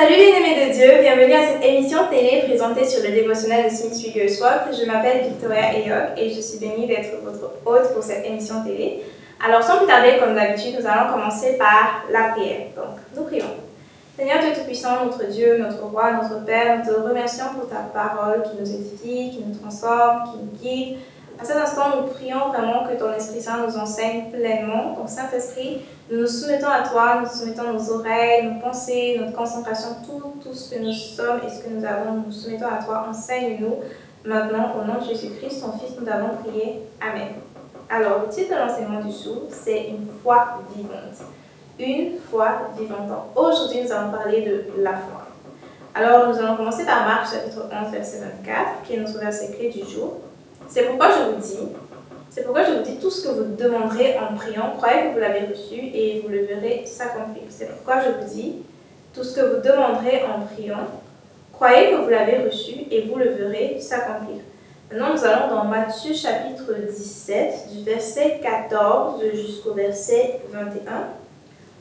Salut les aimés de Dieu, bienvenue à cette émission télé présentée sur le dévotionnel de Smith Wigglesworth. Je m'appelle Victoria Ayok et je suis bénie d'être votre hôte pour cette émission télé. Alors sans plus tarder, comme d'habitude, nous allons commencer par la prière. Donc, nous prions. Seigneur Dieu Tout-Puissant, notre Dieu, notre Roi, notre Père, nous te remercions pour ta parole qui nous édifie, qui nous transforme, qui nous guide. À cet instant, nous prions vraiment que ton Esprit Saint nous enseigne pleinement. Donc, Saint-Esprit, nous nous soumettons à toi, nous soumettons nos oreilles, nos pensées, notre concentration, tout ce que nous sommes et ce que nous avons, nous nous soumettons à toi. Enseigne-nous maintenant, au nom de Jésus-Christ, ton Fils, nous avons prié. Amen. Alors, le titre de l'enseignement du jour, c'est Une foi vivante. Une foi vivante. Aujourd'hui, nous allons parler de la foi. Alors, nous allons commencer par Marc, chapitre 11, verset 24, qui est notre verset clé du jour. C'est pourquoi je vous dis, tout ce que vous demanderez en priant, croyez que vous l'avez reçu et vous le verrez s'accomplir. C'est pourquoi je vous dis, tout ce que vous demanderez en priant, croyez que vous l'avez reçu et vous le verrez s'accomplir. Maintenant, nous allons dans Matthieu chapitre 17, du verset 14 jusqu'au verset 21.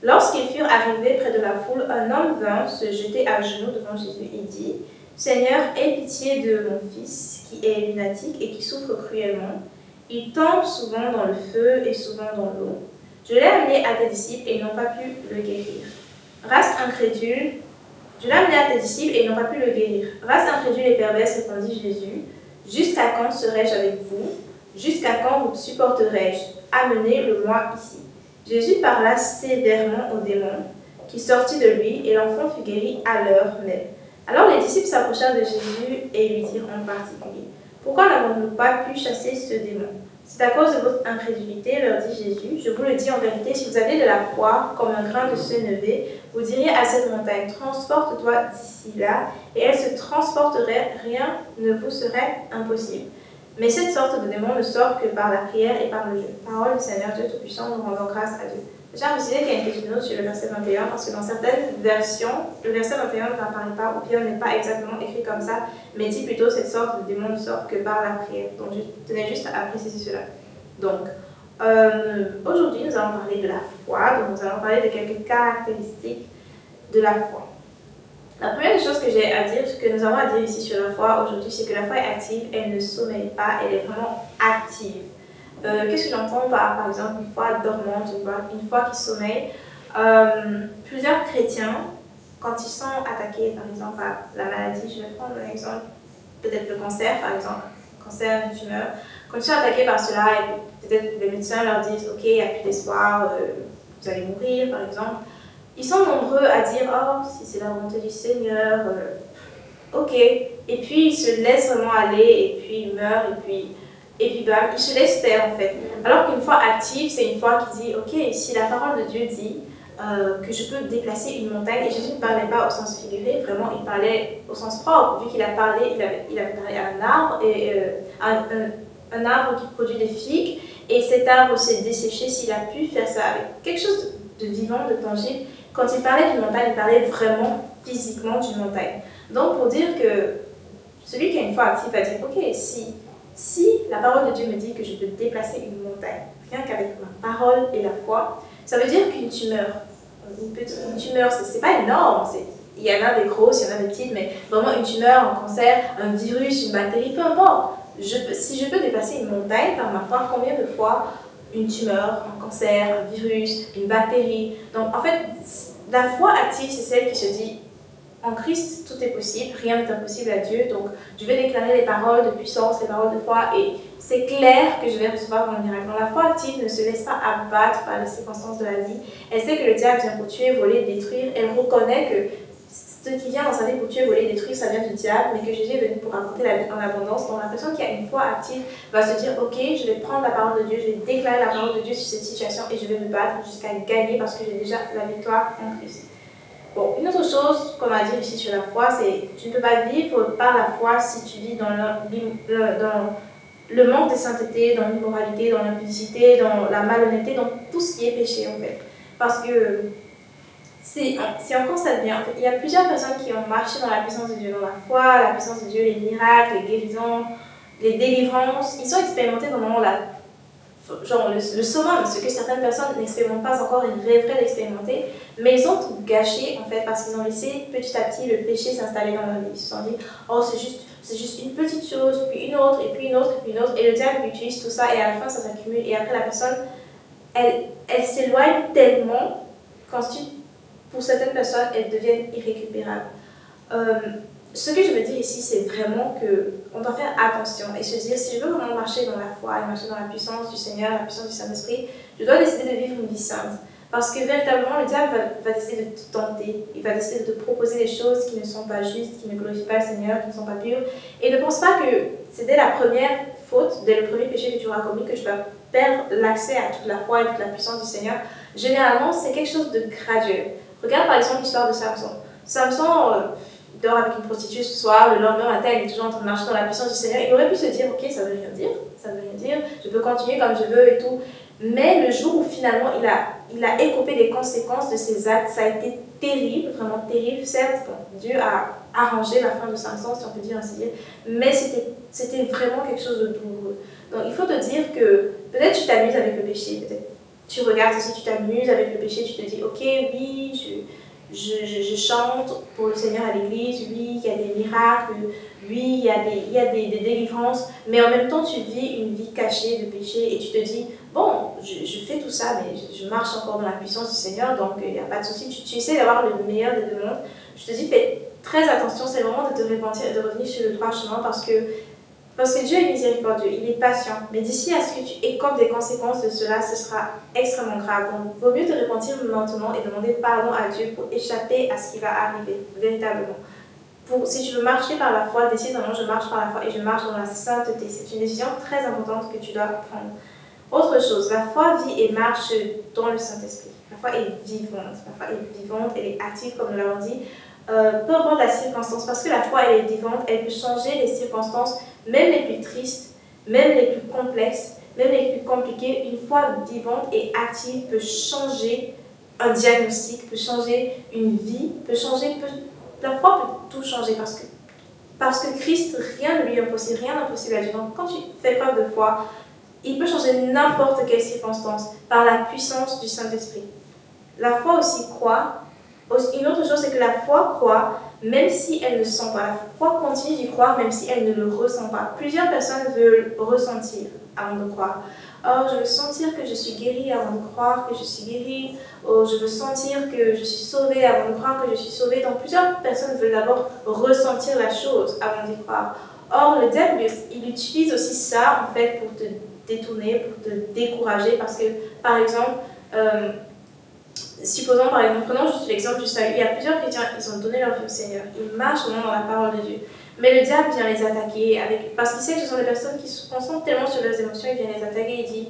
Lorsqu'ils furent arrivés près de la foule, un homme vint se jeter à genoux devant Jésus et dit, « Seigneur, aie pitié de mon fils qui est lunatique et qui souffre cruellement. Il tombe souvent dans le feu et souvent dans l'eau. Je l'ai amené à tes disciples et ils n'ont pas pu le guérir. Je l'ai amené à tes disciples et ils n'ont pas pu le guérir. Race incrédule et perverse, répondit Jésus, jusqu'à quand serai-je avec vous? Jusqu'à quand vous supporterai-je? Amenez-le-moi ici. Jésus parla sévèrement au démon qui sortit de lui et l'enfant fut guéri à l'heure même. Alors les disciples s'approchèrent de Jésus et lui dirent en particulier, « Pourquoi n'avons-nous pas pu chasser ce démon? C'est à cause de votre incrédulité, leur dit Jésus. Je vous le dis en vérité, si vous aviez de la foi comme un grain de sénévé, vous diriez à cette montagne, transporte-toi d'ici là, et elle se transporterait, rien ne vous serait impossible. Mais cette sorte de démon ne sort que par la prière et par le jeûne. » Parole du Seigneur Dieu Tout-Puissant, nous rendons grâce à Dieu. J'ai précisé qu'il y a une petite note sur le verset 21 parce que dans certaines versions, le verset 21 n'apparaît pas ou bien n'est pas exactement écrit comme ça, mais dit plutôt cette sorte de démon ne sort que par la prière. Donc je tenais juste à préciser cela. Donc aujourd'hui nous allons parler de la foi, donc nous allons parler de quelques caractéristiques de la foi. La première chose que j'ai à dire, ce que nous avons à dire ici sur la foi aujourd'hui, c'est que la foi est active, elle ne sommeille pas, elle est vraiment active. Qu'est-ce que j'entends par exemple une foi dormante, une foi qui sommeille? Plusieurs chrétiens, quand ils sont attaqués par exemple par la maladie, je vais prendre un exemple, peut-être le cancer par exemple, cancer, une tumeur, quand ils sont attaqués par cela et peut-être les médecins leur disent ok, il n'y a plus d'espoir, vous allez mourir par exemple, ils sont nombreux à dire oh, si c'est la volonté du Seigneur, ok, et puis ils se laissent vraiment aller et puis ils meurent et puis bam, ils se laissent faire en fait. Alors qu'une foi active, c'est une foi qui dit ok, si la parole de Dieu dit que je peux déplacer une montagne, et Jésus ne parlait pas au sens figuré, vraiment il parlait au sens propre, vu qu'il a parlé, il avait parlé à un arbre, et un arbre qui produit des figues, et cet arbre s'est desséché s'il a pu faire ça avec quelque chose de vivant, de tangible. Quand il parlait d'une montagne, il parlait vraiment physiquement d'une montagne. Donc pour dire que celui qui a une foi active va dire ok, si la parole de Dieu me dit que je peux déplacer une montagne, rien qu'avec ma parole et la foi, ça veut dire qu'une tumeur, c'est pas énorme, il y en a des grosses, il y en a des petites, mais vraiment une tumeur, un cancer, un virus, une bactérie, peu importe. Si je peux déplacer une montagne par ma foi, combien de fois une tumeur, un cancer, un virus, une bactérie? Donc en fait, la foi active, c'est celle qui se dit en Christ, tout est possible, rien n'est impossible à Dieu, donc je vais déclarer les paroles de puissance, les paroles de foi, et c'est clair que je vais recevoir mon miracle. Donc la foi active ne se laisse pas abattre par les circonstances de la vie. Elle sait que le diable vient pour tuer, voler, détruire. Elle reconnaît que ce qui vient dans sa vie pour tuer, voler, détruire, ça vient du diable, mais que Jésus est venu pour apporter la vie en abondance. Donc la personne qui a une foi active va se dire, ok, je vais prendre la parole de Dieu, je vais déclarer la parole de Dieu sur cette situation et je vais me battre jusqu'à gagner parce que j'ai déjà la victoire en Christ. Bon, une autre chose qu'on va dire ici sur la foi, c'est que tu ne peux pas vivre par la foi si tu vis dans le manque de sainteté, dans l'immoralité, dans l'impudicité, dans la malhonnêteté, dans tout ce qui est péché en fait. Parce que si on constate bien, en fait, il y a plusieurs personnes qui ont marché dans la puissance de Dieu, dans la foi, la puissance de Dieu, les miracles, les guérisons, les délivrances. Ils ont expérimenté vraiment la genre le summum, ce que certaines personnes n'expérimentent pas encore et rêveraient d'expérimenter, mais ils ont tout gâché en fait parce qu'ils ont laissé petit à petit le péché s'installer dans leur vie. Ils se sont dit, oh c'est juste une petite chose, puis une autre, et puis une autre, et puis une autre, et le diable utilise tout ça et à la fin ça s'accumule et après la personne, elle s'éloigne tellement qu'ensuite pour certaines personnes elles deviennent irrécupérables. Ce que je veux dire ici, c'est vraiment qu'on doit faire attention et se dire, si je veux vraiment marcher dans la foi et marcher dans la puissance du Seigneur, la puissance du Saint-Esprit, je dois décider de vivre une vie sainte. Parce que véritablement, le diable va décider de te tenter, il va décider de te proposer des choses qui ne sont pas justes, qui ne glorifient pas le Seigneur, qui ne sont pas pures. Et ne pense pas que c'est dès la première faute, dès le premier péché que tu auras commis, que tu vas perdre l'accès à toute la foi et toute la puissance du Seigneur. Généralement, c'est quelque chose de graduel. Regarde par exemple l'histoire de Samson. Samson dort avec une prostituée ce soir, le lendemain matin, il est toujours en train de marcher dans la puissance du Seigneur. Il aurait pu se dire, ok, ça veut rien dire, je peux continuer comme je veux et tout. Mais le jour où finalement il a écopé des conséquences de ses actes, ça a été terrible, vraiment terrible. Certes, bon, Dieu a arrangé la fin de Samson, si on peut dire ainsi dire, mais c'était vraiment quelque chose de douloureux. Donc il faut te dire que peut-être tu t'amuses avec le péché, peut-être tu regardes aussi, tu t'amuses avec le péché, tu te dis, ok, oui, je chante pour le Seigneur à l'église, oui, il y a des miracles, oui, il y a des délivrances, mais en même temps, tu vis une vie cachée de péché et tu te dis, bon, je fais tout ça, mais je marche encore dans la puissance du Seigneur, donc il n'y a pas de souci. Tu essaies d'avoir le meilleur des deux mondes. Je te dis, fais très attention, c'est le moment de te repentir et de revenir sur le droit chemin parce que Dieu est miséricordieux, il est patient. Mais d'ici à ce que tu écopes des conséquences de cela, ce sera extrêmement grave. Donc, il vaut mieux te repentir maintenant et demander pardon à Dieu pour échapper à ce qui va arriver, véritablement. Si tu veux marcher par la foi, décide vraiment, je marche par la foi et je marche dans la sainteté. C'est une décision très importante que tu dois prendre. Autre chose, la foi vit et marche dans le Saint-Esprit. La foi est vivante, elle est active, comme nous l'avons dit. Peu importe la circonstance, parce que la foi, elle est vivante, elle peut changer les circonstances, même les plus tristes, même les plus complexes, même les plus compliquées. Une foi vivante et active peut changer un diagnostic, peut changer une vie, la foi peut tout changer parce que Christ, rien ne lui est impossible, rien n'est impossible à Dieu. Donc quand tu fais preuve de foi, il peut changer n'importe quelle circonstance par la puissance du Saint-Esprit. La foi aussi croit. Une autre chose, c'est que la foi croit même si elle ne sent pas. La foi continue d'y croire même si elle ne le ressent pas. Plusieurs personnes veulent ressentir avant de croire. Oh, je veux sentir que je suis guérie avant de croire que je suis guérie. Oh, je veux sentir que je suis sauvée avant de croire que je suis sauvée. Donc plusieurs personnes veulent d'abord ressentir la chose avant d'y croire. Or, le diable, il utilise aussi ça en fait pour te détourner, pour te décourager parce que, par exemple, supposons par exemple, prenons juste l'exemple du salut, il y a plusieurs chrétiens, ils ont donné leur vie au Seigneur, ils marchent vraiment dans la parole de Dieu. Mais le diable vient les attaquer parce qu'il sait que ce sont des personnes qui se concentrent tellement sur leurs émotions, il vient les attaquer, il dit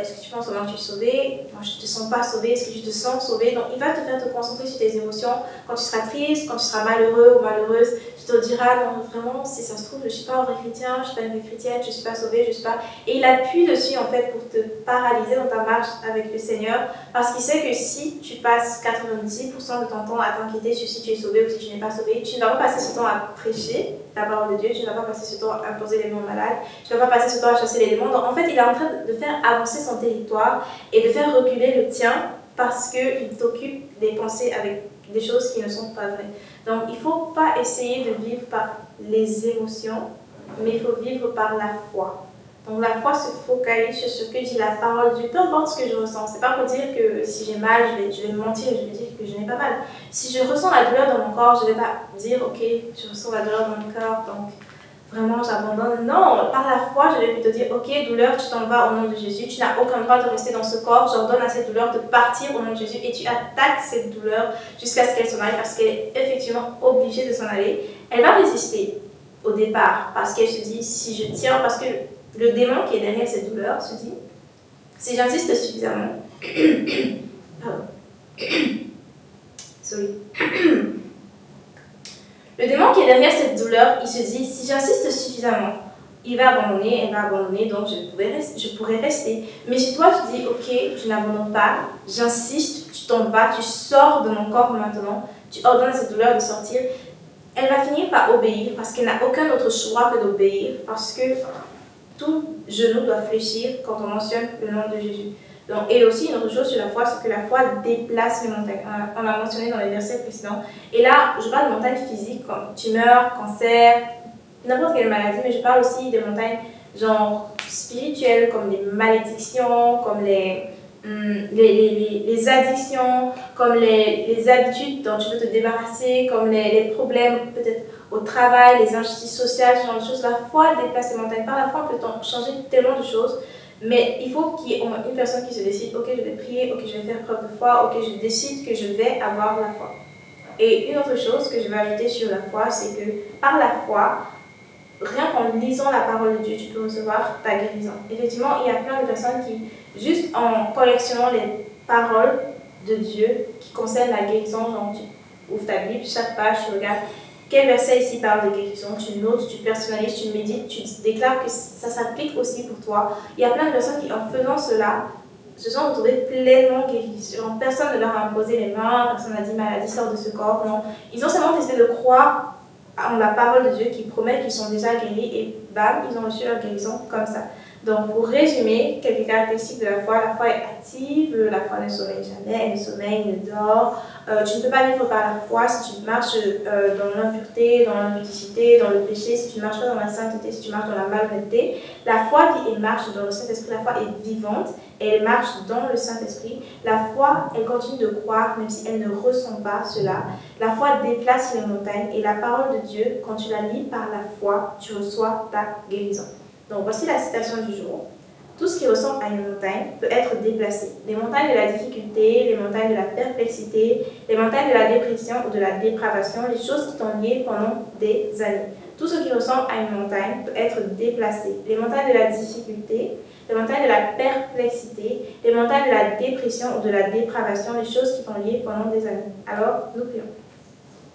est-ce que tu penses vraiment que tu es sauvé? Moi, je ne te sens pas sauvé, est-ce que tu te sens sauvé? Donc il va te faire te concentrer sur tes émotions. Quand tu seras triste, quand tu seras malheureux ou malheureuse, tu te diras non, vraiment, si ça se trouve, je ne suis pas un vrai chrétien, je ne suis pas une vraie chrétienne, je ne suis pas sauvée, je ne suis pas. Et il appuie dessus en fait pour te paralyser dans ta marche avec le Seigneur parce qu'il sait que si tu passes 90% de ton temps à t'inquiéter sur si tu es sauvé ou si tu n'es pas sauvé, tu ne vas pas passer ce temps à prêcher la parole de Dieu, tu ne vas pas passer ce temps à imposer les mots malades, tu ne vas pas passer ce temps à chasser les démons. Donc en fait, il est en train de faire avancer son territoire et de faire reculer le tien parce qu'il t'occupe des pensées avec des choses qui ne sont pas vraies. Donc il ne faut pas essayer de vivre par les émotions, mais il faut vivre par la foi. Donc la foi se focalise sur ce que dit la parole de Dieu, peu importe ce que je ressens. C'est pas pour dire que si j'ai mal, je vais mentir, je vais dire que je n'ai pas mal. Si je ressens la douleur dans mon corps, je ne vais pas dire ok, je ressens la douleur dans mon corps, donc vraiment j'abandonne. Non, par la foi, je vais plutôt dire ok, douleur, tu t'en vas au nom de Jésus, tu n'as aucun droit de rester dans ce corps, j'ordonne à cette douleur de partir au nom de Jésus et tu attaques cette douleur jusqu'à ce qu'elle s'en aille parce qu'elle est effectivement obligée de s'en aller. Elle va résister au départ parce qu'elle se dit si je tiens, parce que le démon qui est derrière cette douleur se dit si j'insiste suffisamment, pardon, sorry. Le démon qui est derrière cette douleur, il se dit si j'insiste suffisamment, il va abandonner, elle va abandonner, donc je pourrais rester. Mais si toi tu dis ok, je n'abandonne pas, j'insiste, tu t'en vas, tu sors de mon corps maintenant, tu ordonnes à cette douleur de sortir, elle va finir par obéir parce qu'elle n'a aucun autre choix que d'obéir parce que tout genou doit fléchir quand on mentionne le nom de Jésus. Donc, et aussi, une autre chose sur la foi, c'est que la foi déplace les montagnes. On l'a mentionné dans les versets précédents. Et là, je parle de montagnes physiques comme tumeurs, cancer, n'importe quelle maladie, mais je parle aussi des montagnes genre spirituelles, comme les malédictions, comme les addictions, comme les habitudes dont tu veux te débarrasser, comme les problèmes peut-être au travail, les injustices sociales, ce genre de choses. La foi déplace les montagnes. Par la foi, on peut changer tellement de choses. Mais il faut qu'il y ait au moins une personne qui se décide, ok, je vais prier, ok, je vais faire preuve de foi, ok, je décide que je vais avoir la foi. Et une autre chose que je vais ajouter sur la foi, c'est que par la foi, rien qu'en lisant la parole de Dieu, tu peux recevoir ta guérison. Effectivement, il y a plein de personnes qui, juste en collectionnant les paroles de Dieu qui concernent la guérison, genre tu ouvres ta Bible, chaque page, tu regardes quel verset ici parle de guérison, tu notes, tu personnalises, tu médites, tu déclares que ça s'applique aussi pour toi. Il y a plein de personnes qui, en faisant cela, se sont retrouvées pleinement guéries. Personne ne leur a imposé les mains, personne n'a dit maladie sort de ce corps, non. Ils ont seulement décidé de croire en la parole de Dieu qui promet qu'ils sont déjà guéris et bam, ils ont reçu leur guérison comme ça. Donc, pour résumer, quelques caractéristiques de la foi est active, la foi ne sommeille jamais, elle ne sommeille, ne dort. Tu ne peux pas vivre par la foi si tu marches dans l'impureté, dans l'impudicité, dans le péché, si tu ne marches pas dans la sainteté, si tu marches dans la malhonnêteté. La foi vit et marche dans le Saint-Esprit, la foi est vivante et elle marche dans le Saint-Esprit. La foi, elle continue de croire même si elle ne ressent pas cela. La foi déplace les montagnes et la parole de Dieu, quand tu la lis par la foi, tu reçois ta guérison. Donc voici la citation du jour. Tout ce qui ressemble à une montagne peut être déplacé. Les montagnes de la difficulté, les montagnes de la perplexité, les montagnes de la dépression ou de la dépravation, les choses qui t'ont lié pendant des années. Tout ce qui ressemble à une montagne peut être déplacé. Les montagnes de la difficulté, les montagnes de la perplexité, les montagnes de la dépression ou de la dépravation, les choses qui t'ont lié pendant des années. Alors, nous prions.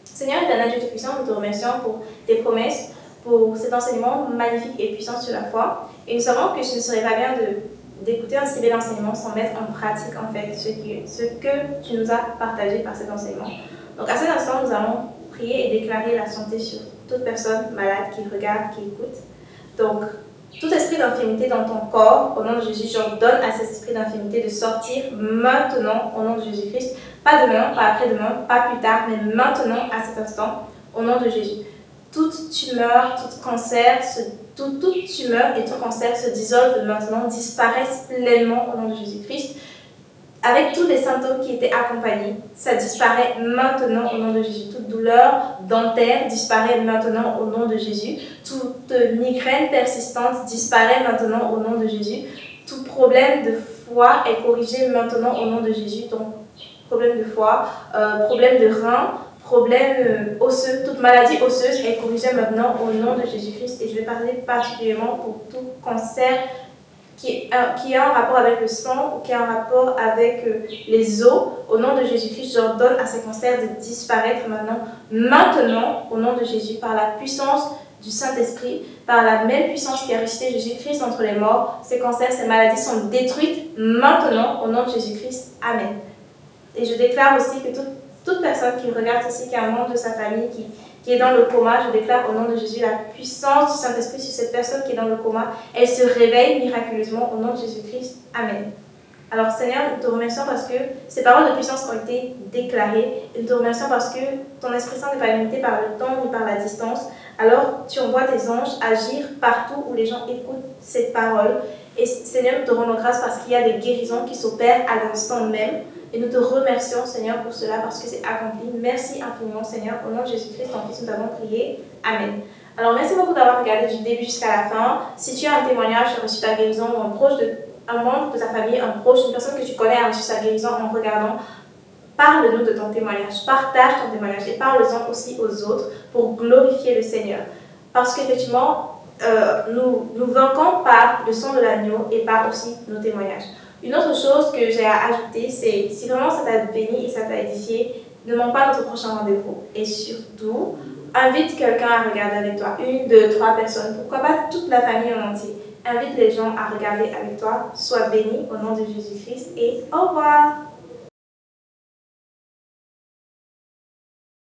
Seigneur éternel, Dieu Tout-Puissant, nous te remercions pour tes promesses, pour cet enseignement magnifique et puissant sur la foi. Et nous savons que ce ne serait pas bien d'écouter un si bel enseignement sans mettre en pratique en fait ce que tu nous as partagé par cet enseignement. Donc à cet instant, nous allons prier et déclarer la santé sur toute personne malade qui regarde, qui écoute. Donc, tout esprit d'infirmité dans ton corps, au nom de Jésus, j'ordonne à cet esprit d'infirmité de sortir maintenant au nom de Jésus-Christ. Pas demain, pas après-demain, pas plus tard, mais maintenant à cet instant, au nom de Jésus. Toute tumeur, tout cancer, toute tumeur et tout cancer se dissolvent maintenant, disparaissent pleinement au nom de Jésus-Christ. Avec tous les symptômes qui étaient accompagnés, ça disparaît maintenant au nom de Jésus. Toute douleur dentaire disparaît maintenant au nom de Jésus. Toute migraine persistante disparaît maintenant au nom de Jésus. Tout problème de foie est corrigé maintenant au nom de Jésus. Donc, problème de foie, problème de rein, problème osseux, toute maladie osseuse est corrigée maintenant au nom de Jésus-Christ. Et je vais parler particulièrement pour tout cancer qui a un rapport avec le sang ou qui a un rapport avec les os. Au nom de Jésus-Christ, j'ordonne à ces cancers de disparaître maintenant, au nom de Jésus, par la puissance du Saint-Esprit, par la même puissance qui a ressuscité Jésus-Christ entre les morts. Ces cancers, ces maladies sont détruites maintenant, au nom de Jésus-Christ. Amen. Et je déclare aussi que toute personne qui regarde ici, qui a un membre de sa famille, qui est dans le coma, je déclare au nom de Jésus la puissance du Saint-Esprit sur cette personne qui est dans le coma. Elle se réveille miraculeusement au nom de Jésus-Christ. Amen. Alors Seigneur, nous te remercions parce que ces paroles de puissance ont été déclarées. Et nous te remercions parce que ton Esprit Saint n'est pas limité par le temps ni par la distance. Alors tu envoies tes anges agir partout où les gens écoutent ces paroles. Et Seigneur, nous te rendons grâce parce qu'il y a des guérisons qui s'opèrent à l'instant même. Et nous te remercions, Seigneur, pour cela, parce que c'est accompli. Merci infiniment, Seigneur. Au nom de Jésus-Christ, ton Fils, nous avons prié. Amen. Alors, merci beaucoup d'avoir regardé du début jusqu'à la fin. Si tu as un témoignage, tu as reçu ta guérison, ou un membre de ta famille, un proche, une personne que tu connais a reçu sa guérison en regardant, parle-nous de ton témoignage. Partage ton témoignage et parle-en aussi aux autres pour glorifier le Seigneur. Parce qu'effectivement, nous vainquons par le sang de l'agneau et par aussi nos témoignages. Une autre chose que j'ai à ajouter, c'est si vraiment ça t'a béni et ça t'a édifié, ne manque pas notre prochain rendez-vous. Et surtout, invite quelqu'un à regarder avec toi, 1, 2, 3 personnes, pourquoi pas toute la famille en entier. Invite les gens à regarder avec toi, sois béni au nom de Jésus-Christ et au revoir.